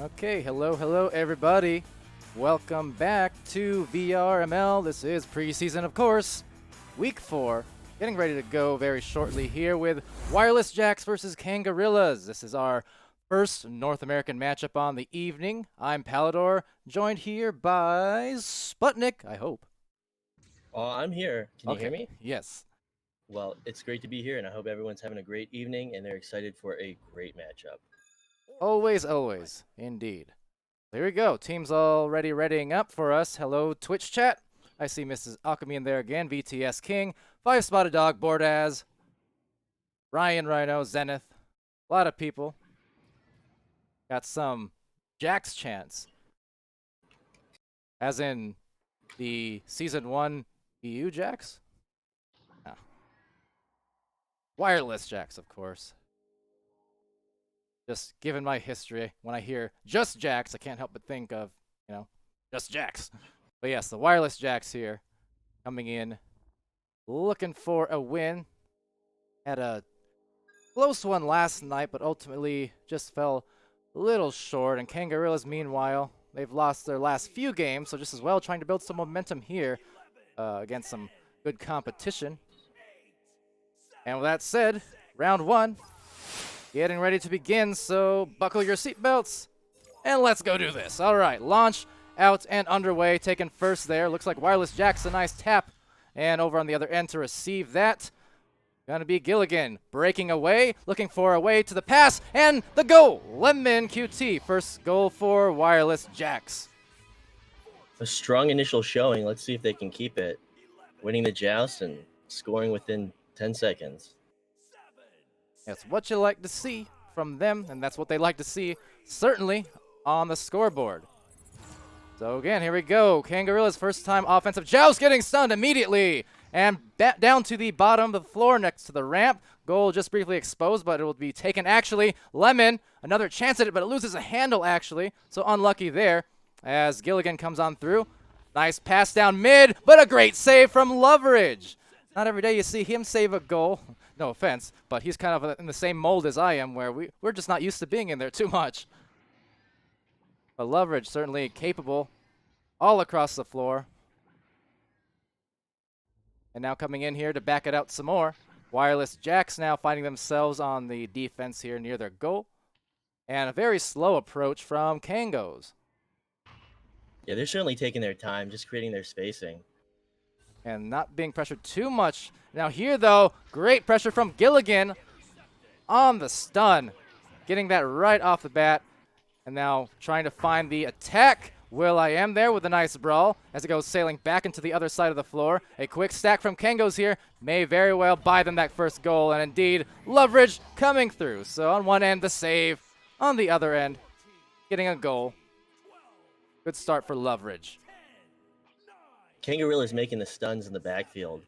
Okay, hello everybody. Welcome back to VRML. This is preseason, of course. Week 4. Getting ready to go very shortly here with Wireless Jacks versus Kangorillaz. This is our first North American matchup on the evening. I'm Palidore, joined here by Sputnik, I hope. I'm here. Can you Okay, hear me? yes. Well, it's great to be here, and I hope everyone's having a great evening and they're excited for a great matchup. Always, indeed. There we go. Team's already readying up for us. Hello, Twitch chat. I see Mrs. Alchemy in there again. VTS King. 5-Spotted Dog, Bordaz. Ryan Rhino, Zenith. A lot of people. Got some Jax chants. As in the Season 1 EU Jax? No. Wireless Jax, of course. Just given my history, when I hear just Jax, I can't help but think of, just Jax. But yes, the Wireless Jax here, coming in, looking for a win. Had a close one last night, but ultimately just fell a little short. And Kangorillaz, meanwhile, they've lost their last few games, so just as well trying to build some momentum here against some good competition. And with that said, round 1. Getting ready to begin, so buckle your seatbelts, and let's go do this. All right, launch out and underway, taken first there. Looks like Wireless Jack's a nice tap, and over on the other end to receive that. Gonna be Gilligan, breaking away, looking for a way to the pass, and the goal! Lemon QT, first goal for Wireless Jacks. A strong initial showing. Let's see if they can keep it. Winning the joust and scoring within 10 seconds. That's what you like to see from them, and that's what they like to see, certainly, on the scoreboard. So again, here we go. Kangorillaz' first time offensive joust, getting stunned immediately. And down to the bottom of the floor next to the ramp. Goal just briefly exposed, but it will be taken actually. Lemon, another chance at it, but it loses a handle actually. So unlucky there as Gilligan comes on through. Nice pass down mid, but a great save from Loveridge. Not every day you see him save a goal. No offense, but he's kind of in the same mold as I am, where we're just not used to being in there too much. But Loveridge certainly capable all across the floor. And now coming in here to back it out some more. Wireless Jacks now finding themselves on the defense here near their goal. And a very slow approach from Kangos. Yeah, they're certainly taking their time, just creating their spacing. And not being pressured too much. Now here, though, great pressure from Gilligan on the stun. Getting that right off the bat. And now trying to find the attack. will.i.am there with a nice brawl as it goes sailing back into the other side of the floor. A quick stack from Kangos here may very well buy them that first goal. And indeed, Loveridge coming through. So on one end, the save. On the other end, getting a goal. Good start for Loveridge. Kangorillaz making the stuns in the backfield,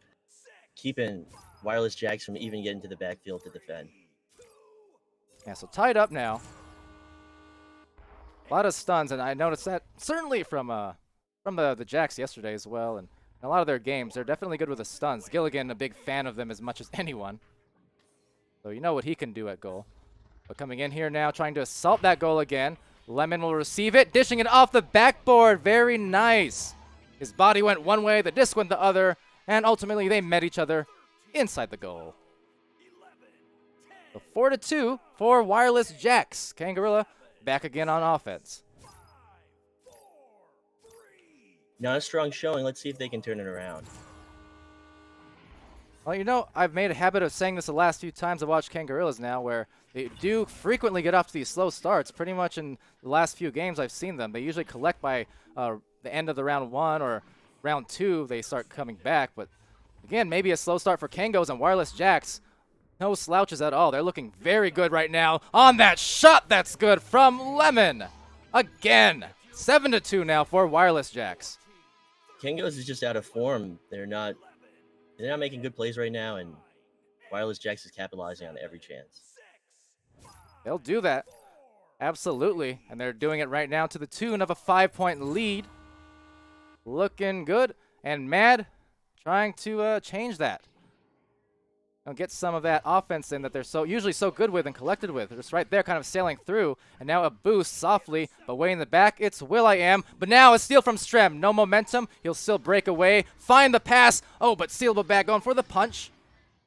keeping Wireless Jacks from even getting to the backfield to defend. Yeah, so tied up now. A lot of stuns, and I noticed that certainly from the Jacks yesterday as well, and a lot of their games, they're definitely good with the stuns. Gilligan, a big fan of them as much as anyone. So you know what he can do at goal. But coming in here now, trying to assault that goal again. Lemon will receive it, dishing it off the backboard. Very nice. His body went one way, the disc went the other, and ultimately they met each other inside the goal. So 4-2 for Wireless Jacks. Kangorilla back again on offense. Not a strong showing. Let's see if they can turn it around. Well, I've made a habit of saying this the last few times I've watched Kangorillaz now, where they do frequently get off to these slow starts. Pretty much in the last few games I've seen them. They usually collect by the end of the round 1 or round 2. They start coming back. But again, maybe a slow start for Kangos and Wireless Jacks. No slouches at all. They're looking very good right now on that shot. That's good from Lemon. Again, 7-2 now for Wireless Jacks. Kangos is just out of form. They're not making good plays right now, and Wireless Jacks is capitalizing on every chance. They'll do that. Absolutely. And they're doing it right now to the tune of a 5-point lead. Looking good. And Mad trying to change that. get some of that offense in that they're usually so good with and collected with. They're just right there kind of sailing through. And now a boost softly, but way in the back, it's will.i.am. But now a steal from Strem. No momentum. He'll still break away. Find the pass. Oh, but Sealable back going for the punch.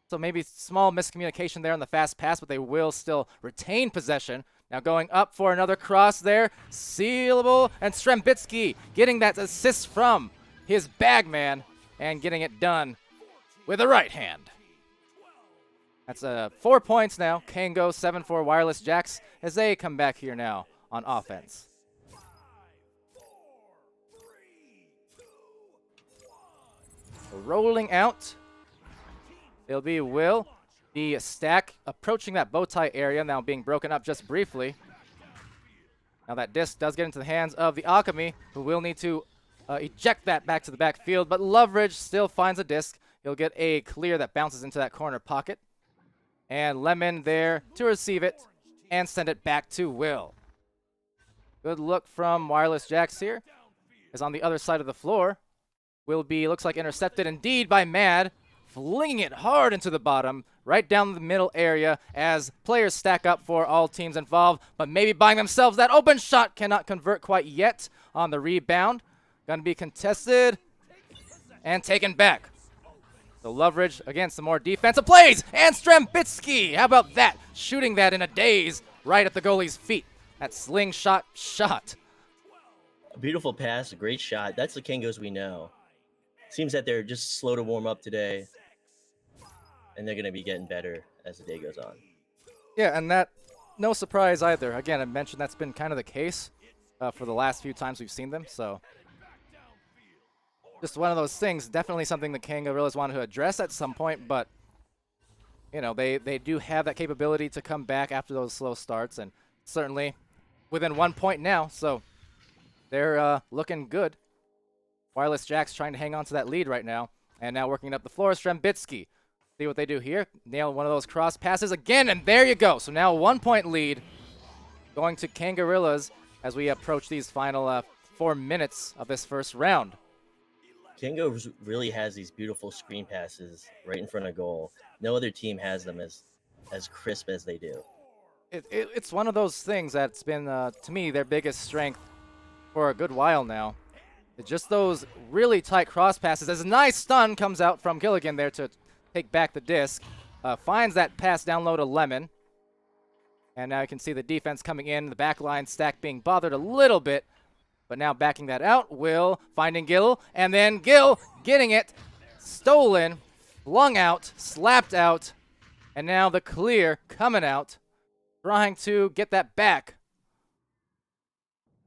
So maybe small miscommunication there on the fast pass, but they will still retain possession. Now going up for another cross there. Sealable and Strembitsky getting that assist from his bagman and getting it done with a right hand. That's 4 points now. Kango 7-4 Wireless Jacks as they come back here now on offense. Rolling out. It'll be Will. The stack approaching that bow tie area, now being broken up just briefly. Now that disc does get into the hands of the Alchemy, who will need to eject that back to the backfield, but Loveridge still finds a disc. He'll get a clear that bounces into that corner pocket. And Lemon there to receive it and send it back to Will. Good look from Wireless Jacks here. Is on the other side of the floor. Will be, looks like intercepted indeed by Mad. Flinging it hard into the bottom, right down the middle area as players stack up for all teams involved, but maybe buying themselves that open shot. Cannot convert quite yet on the rebound. Going to be contested and taken back. So Loveridge, again, some more defensive plays. And Strembitsky, how about that? Shooting that in a daze right at the goalie's feet. That slingshot shot. A beautiful pass, a great shot. That's the Kangos we know. Seems that they're just slow to warm up today. And they're going to be getting better as the day goes on. Yeah, and that, no surprise either. Again, I mentioned that's been kind of the case for the last few times we've seen them. So just one of those things, definitely something the Kangorillaz want to address at some point, but you know, they do have that capability to come back after those slow starts, and certainly within 1 point now, so they're looking good. Wireless Jacks trying to hang on to that lead right now, and now working up the floor is Strembitsky. See what they do here. Nail one of those cross passes again, and there you go. So now a 1 point lead going to Kangorillaz as we approach these final 4 minutes of this first round. Kango really has these beautiful screen passes right in front of goal. No other team has them as crisp as they do. It's one of those things that's been, to me, their biggest strength for a good while now. It's just those really tight cross passes. As a nice stun comes out from Gilligan there to take back the disc. Finds that pass down low to Lemon. And now you can see the defense coming in, the back line stack being bothered a little bit. But now backing that out, Will finding Gil, and then Gil getting it, stolen, flung out, slapped out, and now the clear coming out, trying to get that back.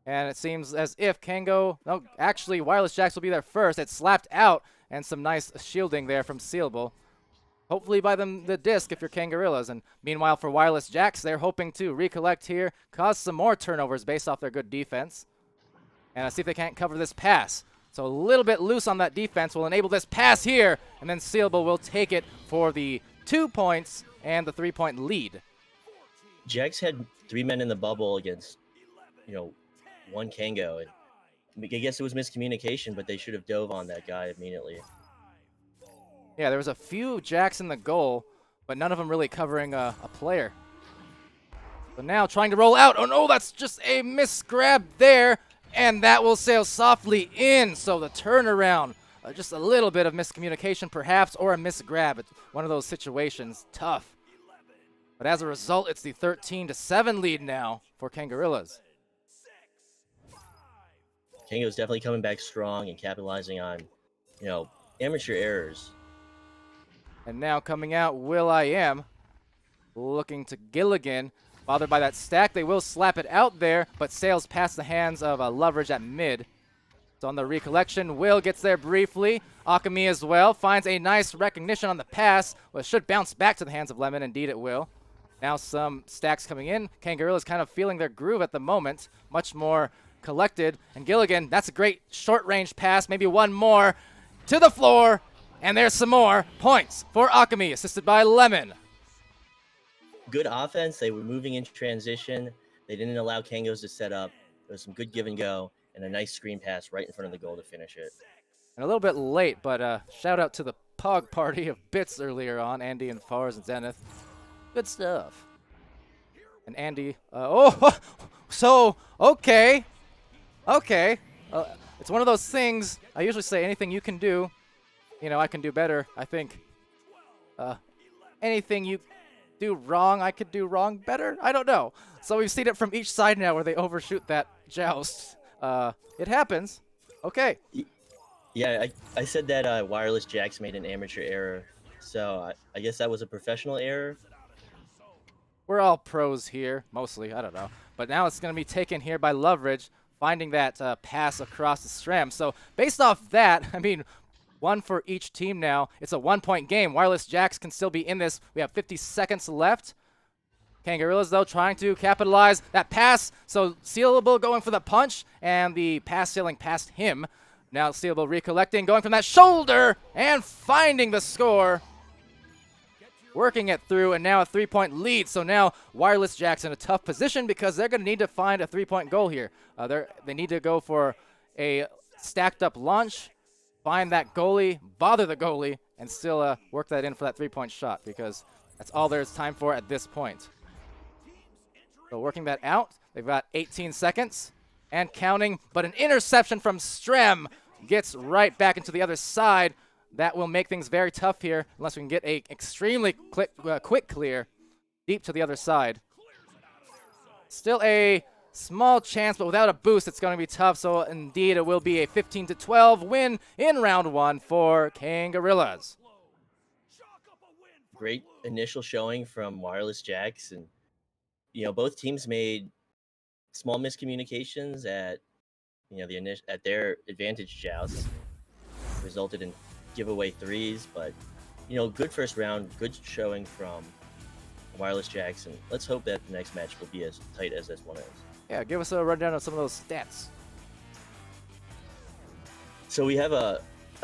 And it seems as if Kango, no, actually Wireless Jacks will be there first. It's slapped out, and some nice shielding there from Sealable. Hopefully by the disc if you're Kangorillaz. And meanwhile for Wireless Jacks, they're hoping to recollect here, cause some more turnovers based off their good defense. And see if they can't cover this pass. So a little bit loose on that defense will enable this pass here. And then Sealable will take it for the 2 points and the 3 point lead. Jax had 3 men in the bubble against, one Kango. And I guess it was miscommunication, but they should have dove on that guy immediately. Yeah, there was a few Jacks in the goal, but none of them really covering a player. So now trying to roll out. Oh no, that's just a misgrab there. And that will sail softly in. So the turnaround, just a little bit of miscommunication perhaps, or a misgrab. It's one of those situations, tough. But as a result, it's the 13-7 lead now for Kangorillaz. Kango's definitely coming back strong and capitalizing on, amateur errors. And now coming out, will.i.am looking to Gilligan. Bothered by that stack, they will slap it out there, but sails past the hands of Loveridge at mid. So on the recollection, Will gets there briefly. Alchemy as well, finds a nice recognition on the pass. Well, it should bounce back to the hands of Lemon, indeed it will. Now some stacks coming in. Kangorillaz kind of feeling their groove at the moment, much more collected. And Gilligan, that's a great short-range pass, maybe one more to the floor. And there's some more points for Alchemy, assisted by Lemon. Good offense. They were moving into transition. They didn't allow Kangos to set up. There was some good give and go and a nice screen pass right in front of the goal to finish it. And a little bit late, but shout out to the pog party of bits earlier on. Andy and Fars and Zenith. Good stuff. And Andy, so, okay. Okay. It's one of those things, I usually say anything you can do, I can do better. I think anything you do wrong, I could do wrong better. I don't know. So we've seen it from each side now where they overshoot that joust. It happens. Okay. Yeah, I said that Wireless Jacks made an amateur error. So I guess that was a professional error. We're all pros here, mostly. I don't know. But now it's going to be taken here by Loveridge, finding that pass across the SRAM. So based off that, I mean, one for each team now. It's a 1-point game. Wireless Jacks can still be in this. We have 50 seconds left. Kangorillaz, though, trying to capitalize that pass. So Sealable going for the punch, and the pass sailing past him. Now Sealable recollecting, going from that shoulder, and finding the score. Working it through, and now a 3-point lead. So now Wireless Jacks in a tough position because they're going to need to find a 3-point goal here. They need to go for a stacked up launch, find that goalie, bother the goalie, and still work that in for that 3-point shot because that's all there's time for at this point. So working that out, they've got 18 seconds and counting, but an interception from Strem gets right back into the other side. That will make things very tough here unless we can get a extremely quick clear deep to the other side. Still a small chance, but without a boost, it's going to be tough. So indeed, it will be a 15-12 win in round 1 for Kangorillaz. Great initial showing from Wireless Jacks, and both teams made small miscommunications at at their advantage joust, resulted in giveaway threes, but good first round, good showing from Wireless Jacks, and let's hope that the next match will be as tight as this one is. Yeah, give us a rundown of some of those stats. So we have a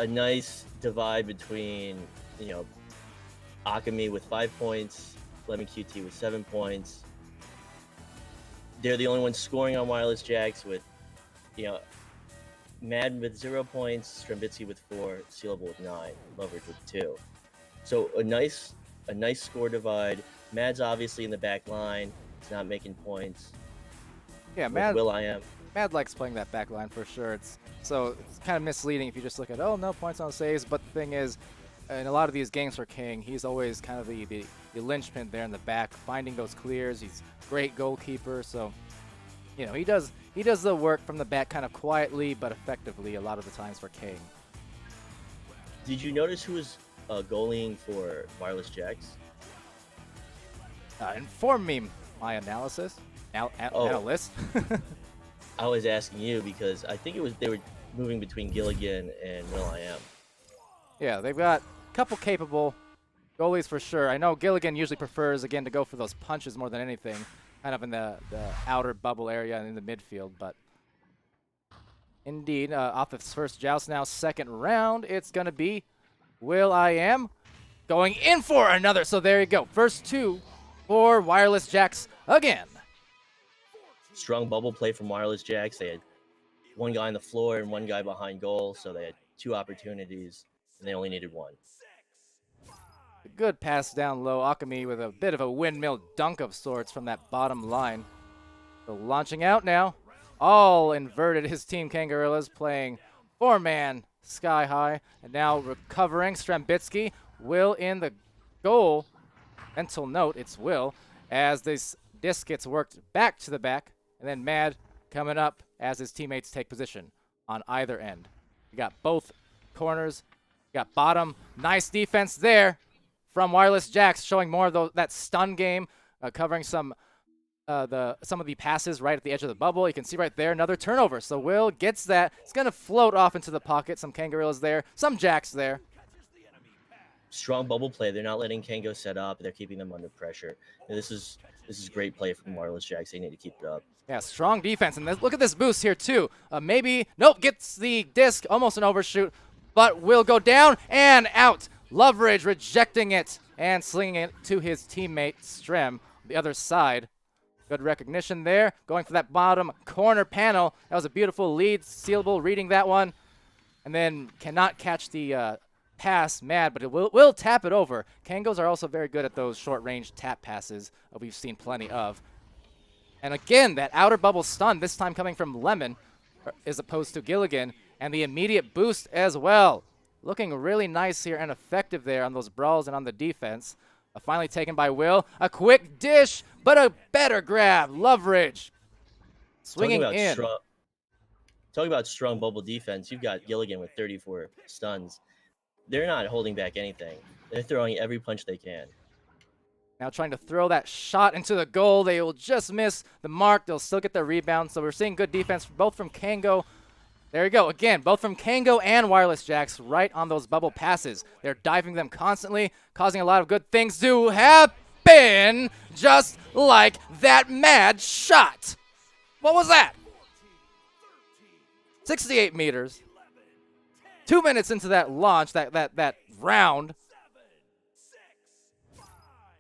nice divide between Akami with 5 points, Lemon QT with 7 points. They're the only ones scoring on Wireless Jacks with Mad with 0 points, Strembitsky with 4, Sealable with 9, Loveridge with 2. So a nice score divide. Mad's obviously in the back line. He's not making points. Yeah, Mad likes playing that back line for sure. It's kind of misleading if you just look at, oh, no points on saves. But the thing is, in a lot of these games for King, he's always kind of the linchpin there in the back, finding those clears. He's a great goalkeeper, so he does the work from the back kind of quietly but effectively a lot of the times for King. Did you notice who was goaling for Wireless Jacks? Inform me, my analyst. I was asking you because I think they were moving between Gilligan and will.i.am. Yeah, they've got a couple capable goalies for sure. I know Gilligan usually prefers, again, to go for those punches more than anything, kind of in the outer bubble area and in the midfield. But indeed, off its first joust now, second round, it's going to be will.i.am going in for another. So there you go. First 2 for Wireless Jacks again. Strong bubble play from Wireless Jacks. They had one guy on the floor and one guy behind goal, so they had 2 opportunities, and they only needed 1. A good pass down low. Akami with a bit of a windmill dunk of sorts from that bottom line. So launching out now. All inverted. His team Kangorillaz playing 4-man sky high. And now recovering. Strembitsky. Will in the goal. Mental note, it's Will. As this disc gets worked back to the back. And then Mad coming up as his teammates take position on either end. You got both corners. You got bottom. Nice defense there from Wireless Jacks, showing more of that stun game, covering some of the passes right at the edge of the bubble. You can see right there another turnover. So Will gets that. It's going to float off into the pocket. Some Kangorillaz there, some Jacks there. Strong bubble play. They're not letting Kango set up. They're keeping them under pressure. And this is great play from Wireless Jacks. They need to keep it up. Yeah, strong defense. And look at this boost here too. Nope, gets the disc, almost an overshoot, but will go down and out. Loveridge rejecting it and slinging it to his teammate Strem, the other side. Good recognition there, going for that bottom corner panel. That was a beautiful lead. Sealable reading that one, and then cannot catch the pass Mad, but it will tap it over. Kangos are also very good at those short-range tap passes we've seen plenty of. And again, that outer bubble stun, this time coming from Lemon, as opposed to Gilligan, and the immediate boost as well. Looking really nice here and effective there on those brawls and on the defense. Finally taken by Will. A quick dish, but a better grab. Loveridge swinging in. Talking about strong bubble defense, you've got Gilligan with 34 stuns. They're not holding back anything. They're throwing every punch they can. Now trying to throw that shot into the goal. They will just miss the mark. They'll still get their rebound. So we're seeing good defense both from Kango. There you go. Again, both from Kango and Wireless Jacks right on those bubble passes. They're diving them constantly, causing a lot of good things to happen, just like that mad shot. What was that? 68 meters. 2 minutes into that launch, that round.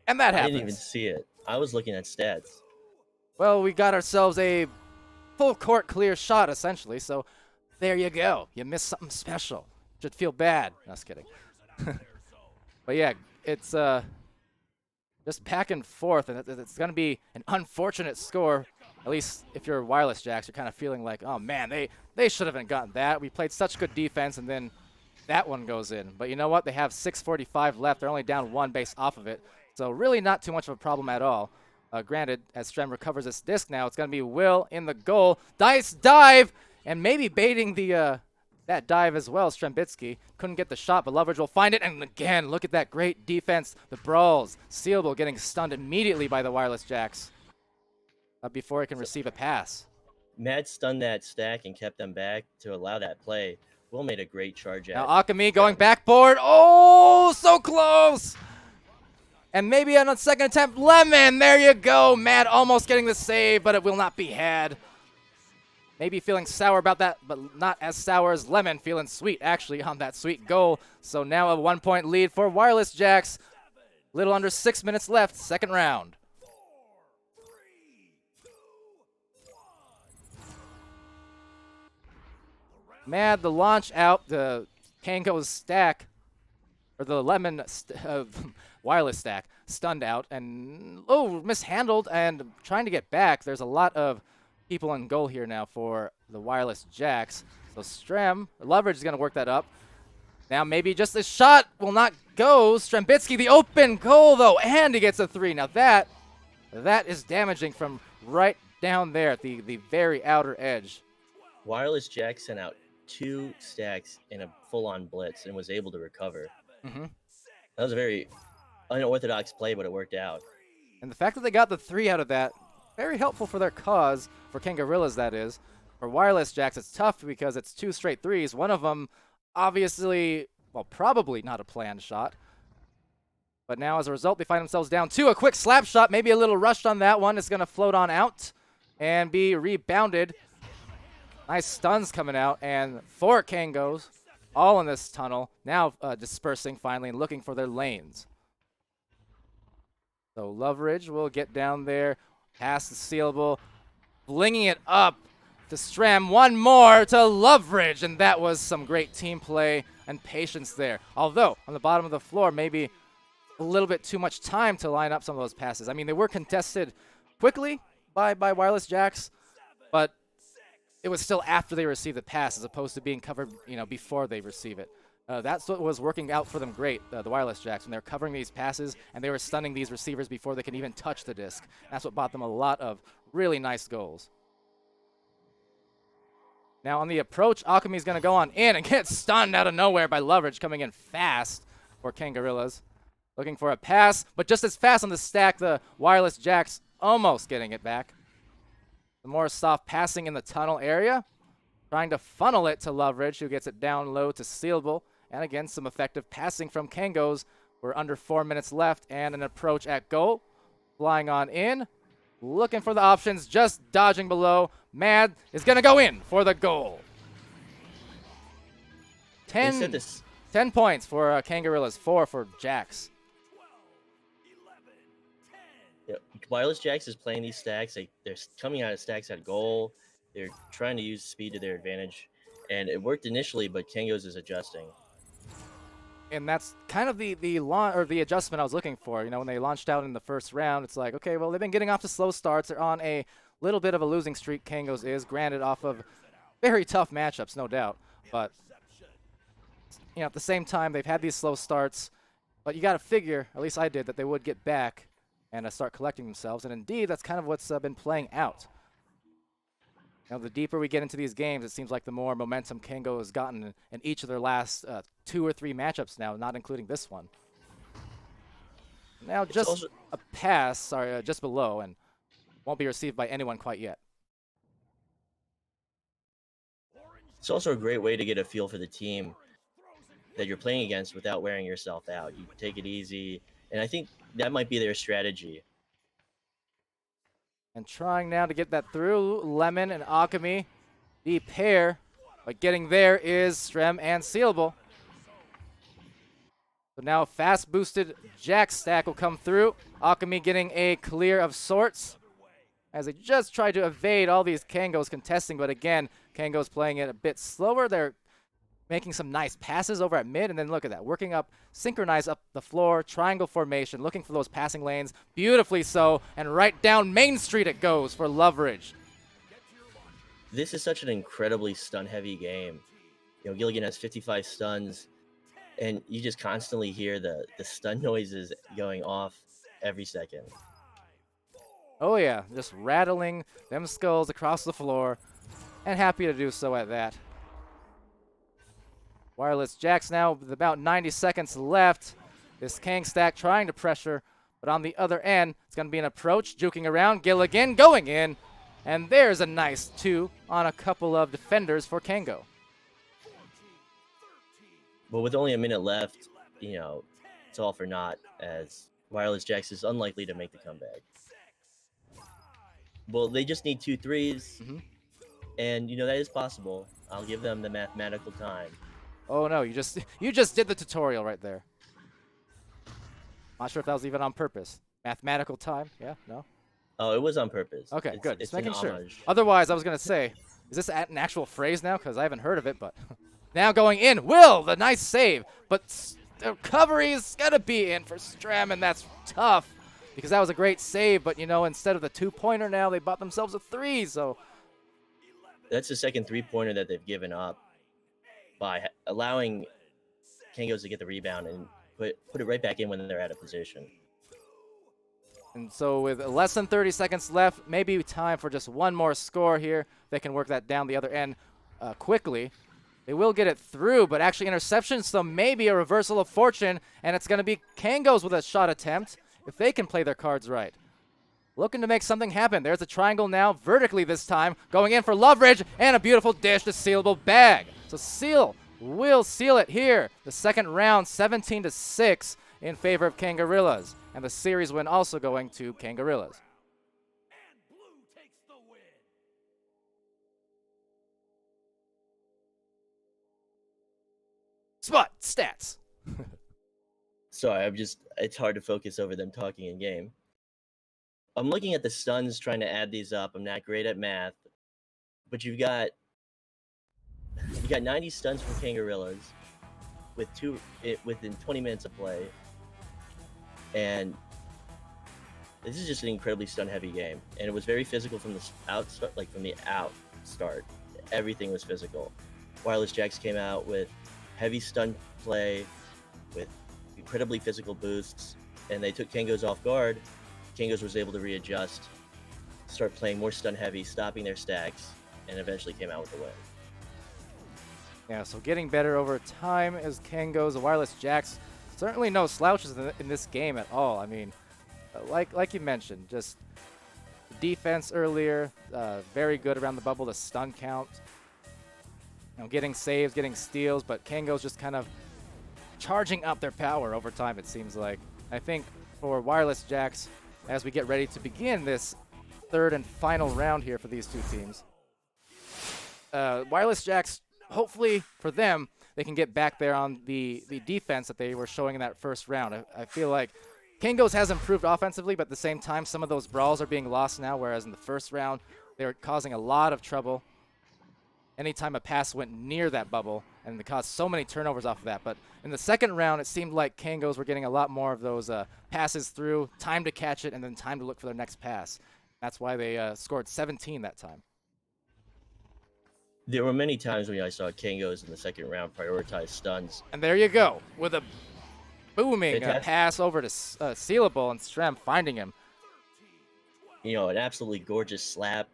And that happens. I didn't even see it. I was looking at stats. Well, we got ourselves a full court clear shot, essentially, so there you go. You missed something special. Should feel bad. Just kidding. But yeah, it's just back and forth, and it's going to be an unfortunate score. At least if you're Wireless Jacks, you're kind of feeling like, oh man, they should have gotten that. We played such good defense, and then that one goes in. But you know what? They have 6:45 left. They're only down 1 base off of it. So really not too much of a problem at all. Granted, as Strem recovers this disc now, it's going to be Will in the goal. Nice dive, and maybe baiting the that dive as well. Strembitsky couldn't get the shot, but Loveridge will find it. And again, look at that great defense. The brawls. Sealable getting stunned immediately by the Wireless Jacks before he can receive a pass. Mad stunned that stack and kept them back to allow that play. Will made a great charge at. Now Akami going backboard. Oh, so close. And maybe on a second attempt, Lemon, there you go. Mad almost getting the save, but it will not be had. Maybe feeling sour about that, but not as sour as Lemon, feeling sweet, actually, on that sweet goal. So now a 1-point lead for Wireless Jacks. Little under 6 minutes left, second round. Mad, the launch out, the Kango's stack, or the Lemon Wireless stack, stunned out, and mishandled and trying to get back. There's a lot of people in goal here now for the Wireless Jacks. So Loveridge is going to work that up. Now maybe just a shot will not go. Strembitsky, the open goal though, and he gets a 3. Now that is damaging from right down there at the very outer edge. Wireless Jack sent out 2 stacks in a full-on blitz and was able to recover. Mm-hmm. That was a very unorthodox play, but it worked out. And the fact that they got the 3 out of that, very helpful for their cause, for Kangorillaz that is. For Wireless Jacks, it's tough because it's 2 straight 3s. One of them, obviously, well, probably not a planned shot. But now, as a result, they find themselves down 2. A quick slap shot, maybe a little rushed on that one. It's going to float on out and be rebounded. Nice stuns coming out, and 4 Kangos, all in this tunnel, now dispersing finally and looking for their lanes. So Loveridge will get down there, past the sealable, flinging it up to Strem. One more to Loveridge, and that was some great team play and patience there. Although, on the bottom of the floor, maybe a little bit too much time to line up some of those passes. I mean, they were contested quickly by Wireless Jacks, but it was still after they received the pass as opposed to being covered, before they receive it. That's what was working out for them great, the Wireless Jacks, when they're covering these passes and they were stunning these receivers before they can even touch the disc. That's what bought them a lot of really nice goals. Now on the approach, Akami's going to go on in and get stunned out of nowhere by Loveridge coming in fast for Kangorillaz. Looking for a pass, but just as fast on the stack, the Wireless Jacks almost getting it back. The more soft passing in the tunnel area. Trying to funnel it to Loveridge, who gets it down low to Sealable. And again, some effective passing from Kangos. We're under 4 minutes left and an approach at goal. Flying on in. Looking for the options, just dodging below. Mad is going to go in for the goal. 10 points for Kangorillaz, 4 for Jacks. Yeah, Wireless Jacks is playing these stacks. They're coming out of stacks at goal. They're trying to use speed to their advantage. And it worked initially, but Kangos is adjusting. And that's kind of the adjustment I was looking for. You know, when they launched out in the first round, it's like, okay, well, they've been getting off to slow starts. They're on a little bit of a losing streak, Kangos is, granted off of very tough matchups, no doubt. But, you know, at the same time, they've had these slow starts. But you got to figure, at least I did, that they would get back and start collecting themselves. And indeed, that's kind of what's been playing out. Now, the deeper we get into these games, it seems like the more momentum Kango has gotten in each of their last 2 or 3 matchups now, not including this one. Now, just a pass, sorry, just below, and won't be received by anyone quite yet. It's also a great way to get a feel for the team that you're playing against without wearing yourself out. You take it easy, and I think that might be their strategy. And trying now to get that through, Lemon and Akami, the pair, but getting there is Strem and Sealable. So now a fast boosted Jack stack will come through. Akami getting a clear of sorts as they just try to evade all these Kangos contesting, but again, Kangos playing it a bit slower. They're making some nice passes over at mid, and then look at that, working up, synchronize up the floor, triangle formation, looking for those passing lanes, beautifully so, and right down Main Street it goes for Loveridge. This is such an incredibly stun-heavy game. You know, Gilligan has 55 stuns, and you just constantly hear the stun noises going off every second. Oh yeah, just rattling them skulls across the floor, and happy to do so at that. Wireless Jacks now with about 90 seconds left. This Kang stack trying to pressure, but on the other end, it's going to be an approach, juking around, Gilligan going in, and there's a nice 2 on a couple of defenders for Kango. But with only a minute left, you know, it's all for naught, as Wireless Jacks is unlikely to make the comeback. Well, they just need 2 threes, and, you know, that is possible. I'll give them the mathematical time. Oh no, you just did the tutorial right there. Not sure if that was even on purpose. Mathematical time? Yeah, no? Oh, it was on purpose. Okay, good. It's Just making sure. homage. Otherwise, I was going to say, is this an actual phrase now? Because I haven't heard of it, but now going in. Will, the nice save. But the recovery is going to be in for Stram, and that's tough because that was a great save. But, you know, instead of the 2-pointer now, they bought themselves a 3, so. That's the second 3-pointer that they've given up by allowing Kangos to get the rebound and put it right back in when they're out of position. And so with less than 30 seconds left, maybe time for just one more score here. They can work that down the other end quickly. They will get it through, but actually interception, so maybe a reversal of fortune, and it's going to be Kangos with a shot attempt if they can play their cards right. Looking to make something happen. There's a triangle now, vertically this time, going in for Loveridge, and a beautiful dish to Sealable bag. So Seal will seal it here. The second round, 17-6 in favor of Kangorillaz. And the series win also going to Kangorillaz. Spot stats. Sorry, it's hard to focus over them talking in game. I'm looking at the stuns trying to add these up. I'm not great at math, but you got 90 stuns from Kangorillaz within 20 minutes of play, and this is just an incredibly stun-heavy game. And it was very physical from the start. Everything was physical. Wireless Jacks came out with heavy stun play, with incredibly physical boosts, and they took Kangos off guard. Kangos was able to readjust, start playing more stun-heavy, stopping their stacks, and eventually came out with the win. Yeah, so getting better over time as Kangos. The Wireless Jacks, certainly no slouches in this game at all. I mean, like you mentioned, just defense earlier, very good around the bubble, the stun count. You know, getting saves, getting steals, but Kangos just kind of charging up their power over time, it seems like. I think for Wireless Jacks, as we get ready to begin this third and final round here for these two teams, Wireless Jacks, hopefully for them, they can get back there on the defense that they were showing in that first round. I feel like Kangos has improved offensively, but at the same time, some of those brawls are being lost now, whereas in the first round, they were causing a lot of trouble. anytime a pass went near that bubble, and it caused so many turnovers off of that. But in the second round, it seemed like Kangos were getting a lot more of those passes through, time to catch it, and then time to look for their next pass. That's why they scored 17 that time. There were many times when I saw Kangos in the second round prioritize stuns. And there you go, with a booming Fantastic. pass over to Sealable, and Strem finding him. You know, an absolutely gorgeous slap.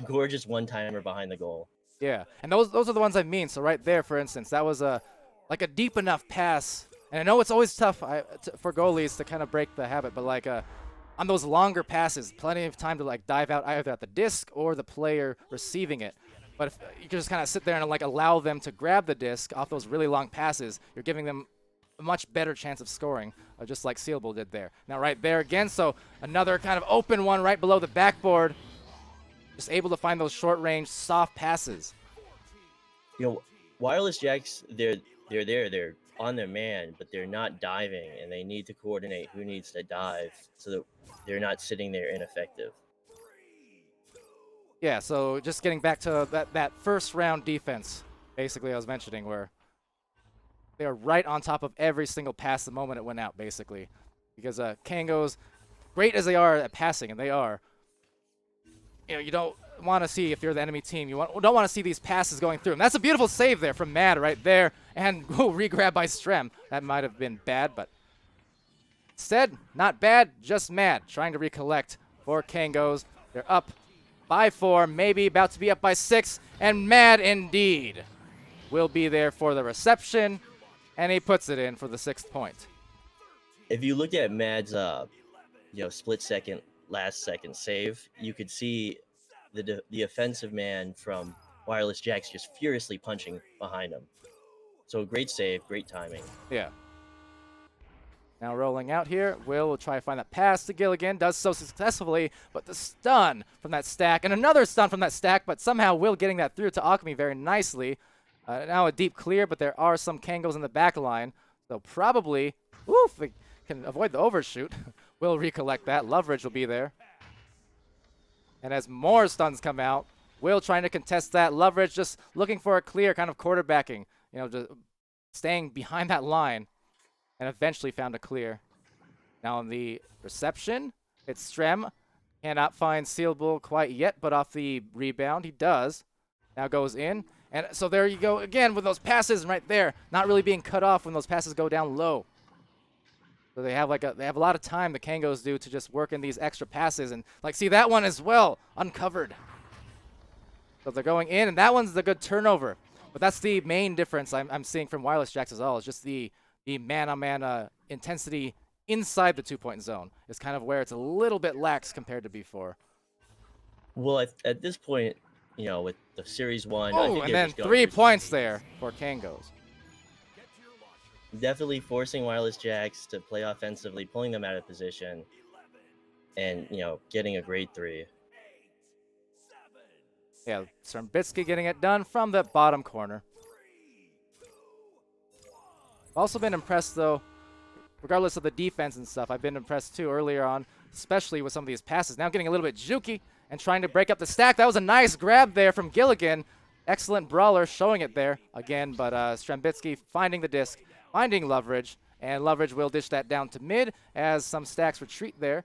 Gorgeous one-timer behind the goal. Yeah, and those are the ones I mean. So right there, for instance, that was like a deep enough pass. And I know it's always tough for goalies to kind of break the habit, but like on those longer passes, plenty of time to like dive out either at the disc or the player receiving it. But if you can just kind of sit there and like allow them to grab the disc off those really long passes, you're giving them a much better chance of scoring, just like Sealable did there. Now right there again, so another kind of open one right below the backboard. Just able to find those short-range, soft passes. You know, Wireless Jacks, they're there, they're on their man, but they're not diving, and they need to coordinate who needs to dive so that they're not sitting there ineffective. Yeah, so just getting back to that first round defense, basically I was mentioning, where they are right on top of every single pass the moment it went out, basically. Because Kangos, great as they are at passing, and they are, you know, you don't want to see, if you're the enemy team, don't want to see these passes going through. And that's a beautiful save there from Mad right there. And re-grab by Strem. That might have been bad, but instead, not bad, just Mad. Trying to recollect for Kangos. They're up by 4, maybe about to be up by 6. And Mad indeed will be there for the reception. And he puts it in for the 6th point. If you look at Mad's split second, last second save, you could see the offensive man from Wireless Jacks just furiously punching behind him. So great save, great timing. Yeah. Now rolling out here, will try to find that pass to Gilligan, does so successfully, but the stun from that stack, and another stun from that stack, but somehow Will getting that through to Alchemy very nicely. Now a deep clear, but there are some Kangos in the back line, so probably, if they can avoid the overshoot, Will recollect that. Loveridge will be there. And as more stuns come out, Will trying to contest that. Loveridge just looking for a clear, kind of quarterbacking, you know, just staying behind that line, and eventually found a clear. Now on the reception, it's Strem. Cannot find Sealable quite yet, but off the rebound, he does. Now goes in. And so there you go again with those passes right there, not really being cut off when those passes go down low. So they have a lot of time, the Kangos do, to just work in these extra passes, and like see that one as well uncovered. So they're going in, and that one's the good turnover. But that's the main difference I'm seeing from Wireless Jacks as well. Is just the man-on-man intensity inside the 2-point zone is kind of where it's a little bit lax compared to before. Well, at this point, you know, with the Series 1, I Oh, think and they're then just going 3 for points speed. there for Kangos. Definitely forcing Wireless Jacks to play offensively, pulling them out of position, and, you know, getting a great 3. Yeah, Strembitsky getting it done from the bottom corner. Also been impressed, though, regardless of the defense and stuff. I've been impressed, too, earlier on, especially with some of these passes. Now getting a little bit jukey and trying to break up the stack. That was a nice grab there from Gilligan. Excellent brawler showing it there again, but Strembitsky finding the disc, finding Loveridge, and Loveridge will dish that down to mid as some stacks retreat there.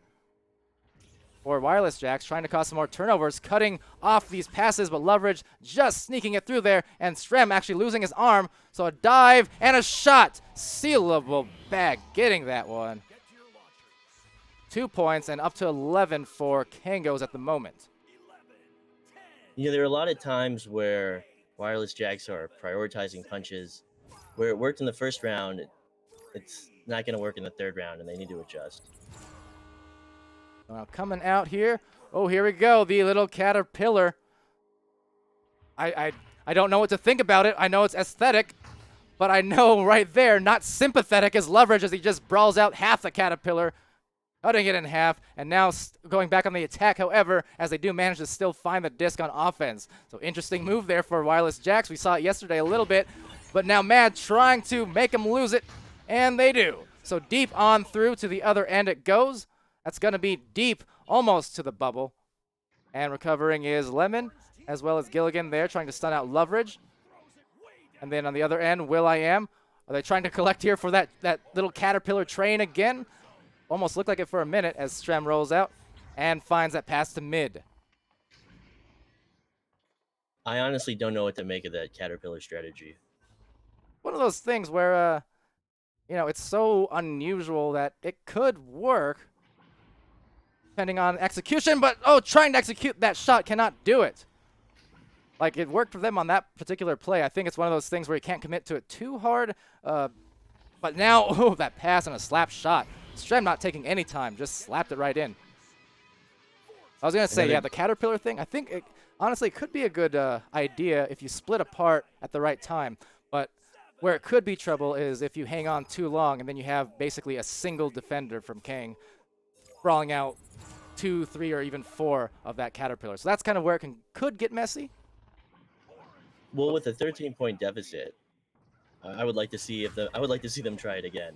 Or Wireless Jacks trying to cause some more turnovers, cutting off these passes, but Loveridge just sneaking it through there, and Strem actually losing his arm. So a dive and a shot. Sealable bag getting that one. 2 points and up to 11 for Kangos at the moment. You know, there are a lot of times where Wireless Jacks are prioritizing punches. Where it worked in the first round, it's not going to work in the third round, and they need to adjust. Coming out here. Oh, here we go. The little caterpillar. I don't know what to think about it. I know it's aesthetic, but I know right there, not sympathetic as Loveridge as he just brawls out half the caterpillar, cutting it in half, and now going back on the attack, however, as they do manage to still find the disc on offense. So interesting move there for Wireless Jacks. We saw it yesterday a little bit, but now Mad trying to make him lose it, and they do. So deep on through to the other end it goes. That's going to be deep, almost to the bubble. And recovering is Lemon. as well as Gilligan there trying to stun out Loveridge. And then on the other end, will.i.am. Are they trying to collect here for that little caterpillar train again? Almost looked like it for a minute as Strem rolls out and finds that pass to mid. I honestly don't know what to make of that caterpillar strategy. One of those things where, it's so unusual that it could work depending on execution, but, trying to execute that shot cannot do it. Like, it worked for them on that particular play. I think it's one of those things where you can't commit to it too hard. But now, that pass and a slap shot. Strem not taking any time, just slapped it right in. I was going to say, the caterpillar thing, I think, honestly, it could be a good idea if you split apart at the right time. But where it could be trouble is if you hang on too long and then you have basically a single defender from Kang brawling out 2, 3, or even 4 of that caterpillar. So that's kind of where it could get messy. Well, with a 13-point deficit, I would like to see them try it again.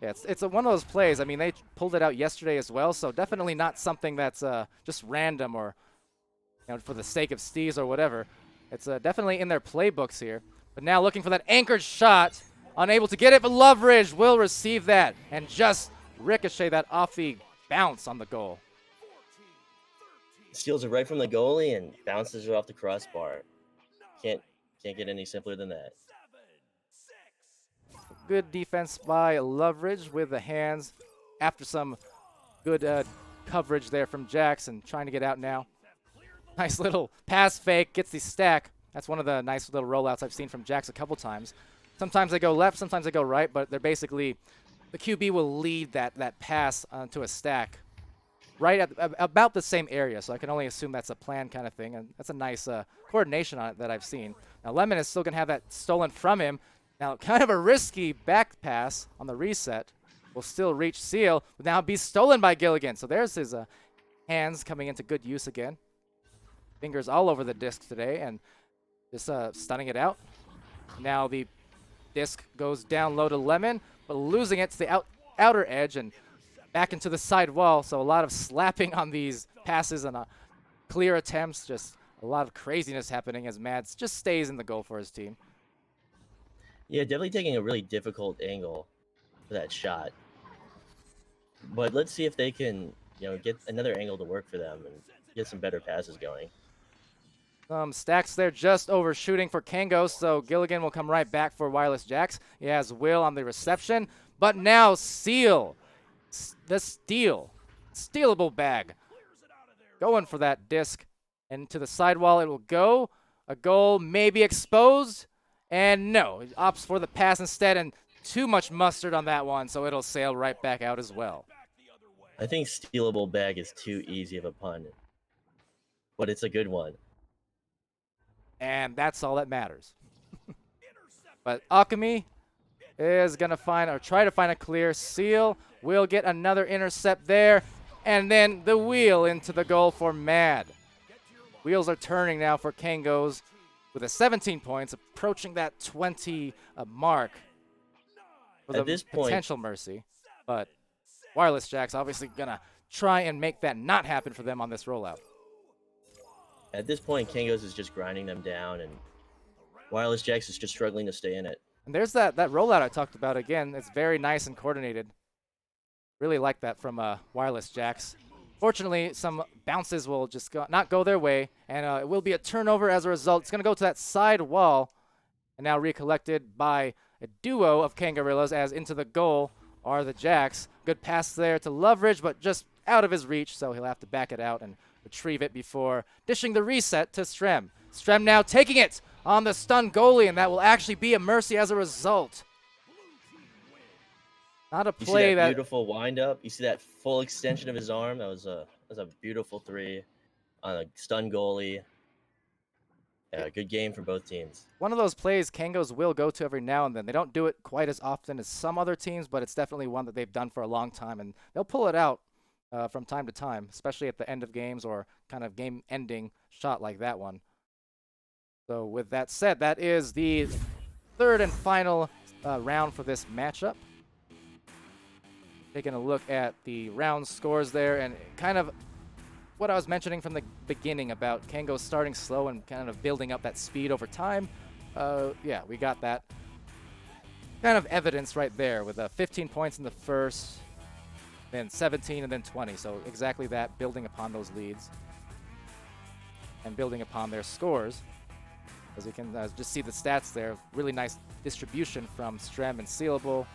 Yeah, it's one of those plays. I mean, they pulled it out yesterday as well, so definitely not something that's just random or for the sake of steez or whatever. It's definitely in their playbooks here. But now looking for that anchored shot, unable to get it, but Loveridge will receive that and just ricochet that off the bounce on the goal. Steals it right from the goalie and bounces it off the crossbar. Can't get any simpler than that. Good defense by Loveridge with the hands after some good coverage there from Jackson, trying to get out now. Nice little pass fake, gets the stack. That's one of the nice little rollouts I've seen from Jax a couple times. Sometimes they go left, sometimes they go right, but they're basically, the QB will lead that pass onto a stack right at about the same area, so I can only assume that's a planned kind of thing, and that's a nice coordination on it that I've seen. Now Lemon is still going to have that stolen from him. Now kind of a risky back pass on the reset. Will still reach Seal, but now be stolen by Gilligan. So there's his hands coming into good use again. Fingers all over the disc today, and just stunning it out. Now the disc goes down low to Lemon, but losing it to the outer edge and back into the side wall. So a lot of slapping on these passes and clear attempts. Just a lot of craziness happening as Mads just stays in the goal for his team. Yeah, definitely taking a really difficult angle for that shot. But let's see if they can, get another angle to work for them and get some better passes going. Stacks there just overshooting for Kango, so Gilligan will come right back for Wireless Jax. He has Will on the reception, but now Seal, the stealable bag, going for that disc. And to the sidewall it will go. A goal may be exposed, and no, it opts for the pass instead, and too much mustard on that one, so it'll sail right back out as well. I think stealable bag is too easy of a pun, but it's a good one. And that's all that matters. But Alchemy is going to try to find a clear. Seal will get another intercept there. And then the wheel into the goal for Mad. Wheels are turning now for Kangos with a 17 points, approaching that 20 mark for At the this point, potential mercy. But Wireless Jack's obviously going to try and make that not happen for them on this rollout. At this point, Kangos is just grinding them down, and Wireless Jax is just struggling to stay in it. And there's that rollout I talked about again. It's very nice and coordinated. Really like that from Wireless Jax. Fortunately, some bounces will just not go their way, and it will be a turnover as a result. It's going to go to that side wall, and now recollected by a duo of Kangorillaz as into the goal are the Jax. Good pass there to Loveridge, but just out of his reach, so he'll have to back it out and retrieve it before dishing the reset to Strem. Strem now taking it on the stun goalie, and that will actually be a mercy as a result. Not a play you see that beautiful wind-up. You see that full extension of his arm. That was a beautiful 3 on a stun goalie. Yeah, good game for both teams. One of those plays Kangos will go to every now and then. They don't do it quite as often as some other teams, but it's definitely one that they've done for a long time, and they'll pull it out from time to time, especially at the end of games or kind of game-ending shot like that one. So with that said, that is the third and final round for this matchup. Taking a look at the round scores there, and kind of what I was mentioning from the beginning about Kango starting slow and kind of building up that speed over time. Yeah, we got that kind of evidence right there with 15 points in the first, then 17, and then 20. So exactly that, building upon those leads and building upon their scores. As you can just see the stats there, really nice distribution from Strem and Sealable.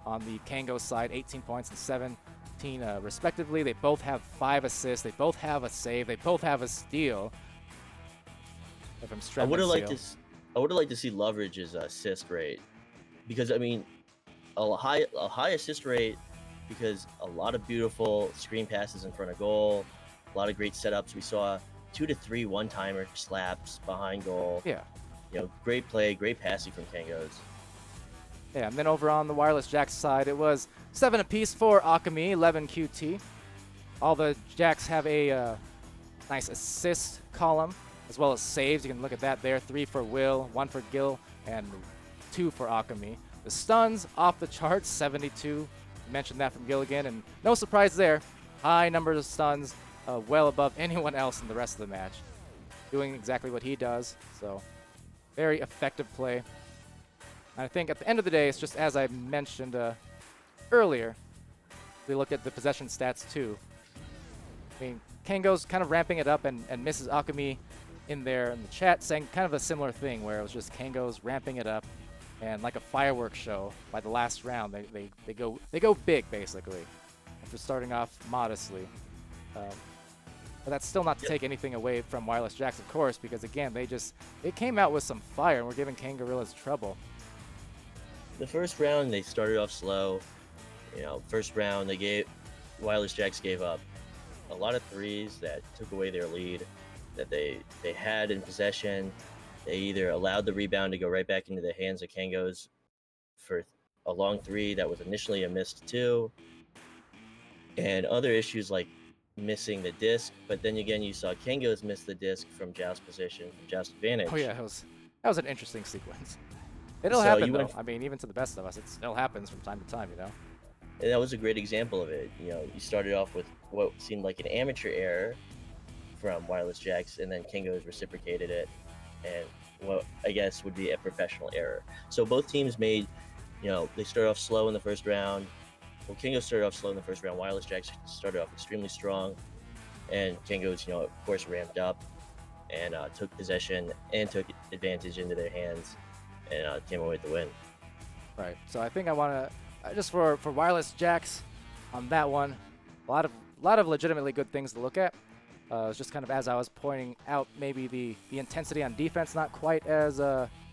On the Kango side, 18 points and 17 respectively. They both have 5 assists. They both have a save. They both have a steal. From Strem I would have and liked to. I would have liked to see Loveridge's assist rate, because I mean, a high assist rate, because a lot of beautiful screen passes in front of goal, a lot of great setups. We saw 2 to 3 one-timer slaps behind goal. Yeah. You know, great play, great passing from Kangos. Yeah, and then over on the Wireless Jacks side, it was 7 apiece for Akami, 11 QT. All the Jacks have a nice assist column, as well as saves. You can look at that there. 3 for Will, 1 for Gil, and 2 for Akami. The stuns, off the charts, 72. Mentioned that from Gilligan, and no surprise there. High numbers of stuns, well above anyone else in the rest of the match. Doing exactly what he does, so very effective play. I think at the end of the day, it's just as I mentioned earlier, we look at the possession stats too. I mean, Kango's kind of ramping it up, and Mrs. Akami in there in the chat saying kind of a similar thing, where it was just Kango's ramping it up, and like a fireworks show, by the last round, they go big basically, after starting off modestly. But that's still not to take anything away from Wireless Jacks, of course, because again, they came out with some fire, and we're giving Kangorillaz trouble. The first round, they started off slow. You know, first round, Wireless Jacks gave up a lot of threes that took away their lead that they had in possession. They either allowed the rebound to go right back into the hands of Kangos for a long 3 that was initially a missed 2, and other issues like missing the disc. But then again, you saw Kangos miss the disc from joust position, from joust advantage. Oh yeah, that was an interesting sequence. It'll So happen you though. went- I mean, even to the best of us, it still happens from time to time, you know? And that was a great example of it. You know, you started off with what seemed like an amateur error from Wireless Jacks, and then Kangos reciprocated it, and what I guess would be a professional error. So both teams made, you know, they started off slow in the first round. Well, Kangos started off slow in the first round. Wireless Jacks started off extremely strong, and Kangos, you know, of course, ramped up and took possession and took advantage into their hands, and came away with the win. Right. So I think I want to just for Wireless Jacks on that one, a lot of legitimately good things to look at. It's just kind of as I was pointing out, maybe the intensity on defense not quite as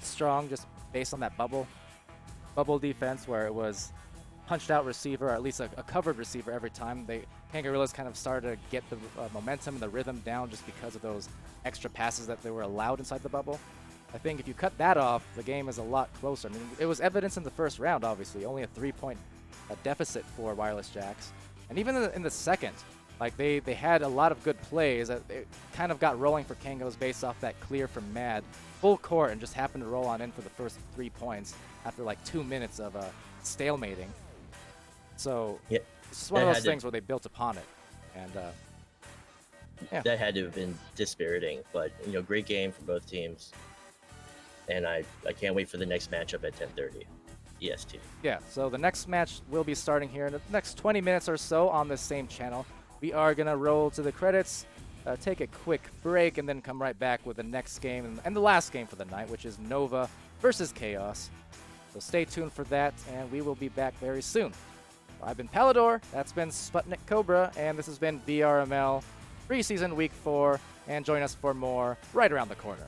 strong, just based on that bubble defense where it was punched out receiver, or at least a covered receiver every time. Kangorillaz kind of started to get the momentum and the rhythm down just because of those extra passes that they were allowed inside the bubble. I think if you cut that off, the game is a lot closer. I mean, it was evidence in the first round, obviously, only a 3-point deficit for Wireless Jacks. And even in the second, like they had a lot of good plays that it kind of got rolling for Kangos based off that clear from Mad. Full court, and just happened to roll on in for the first 3 points after like 2 minutes of stalemating. So Yeah, it's just one of those things where they built upon it. And yeah. That had to have been dispiriting, but you know, great game for both teams. And I can't wait for the next matchup at 10:30 EST. Yeah, so the next match will be starting here in the next 20 minutes or so on this same channel. We are going to roll to the credits, take a quick break, and then come right back with the next game and the last game for the night, which is Nova versus Chaos. So stay tuned for that, and we will be back very soon. I've been Palidore, that's been Sputnik Cobra, and this has been VRML Preseason Week 4, and join us for more right around the corner.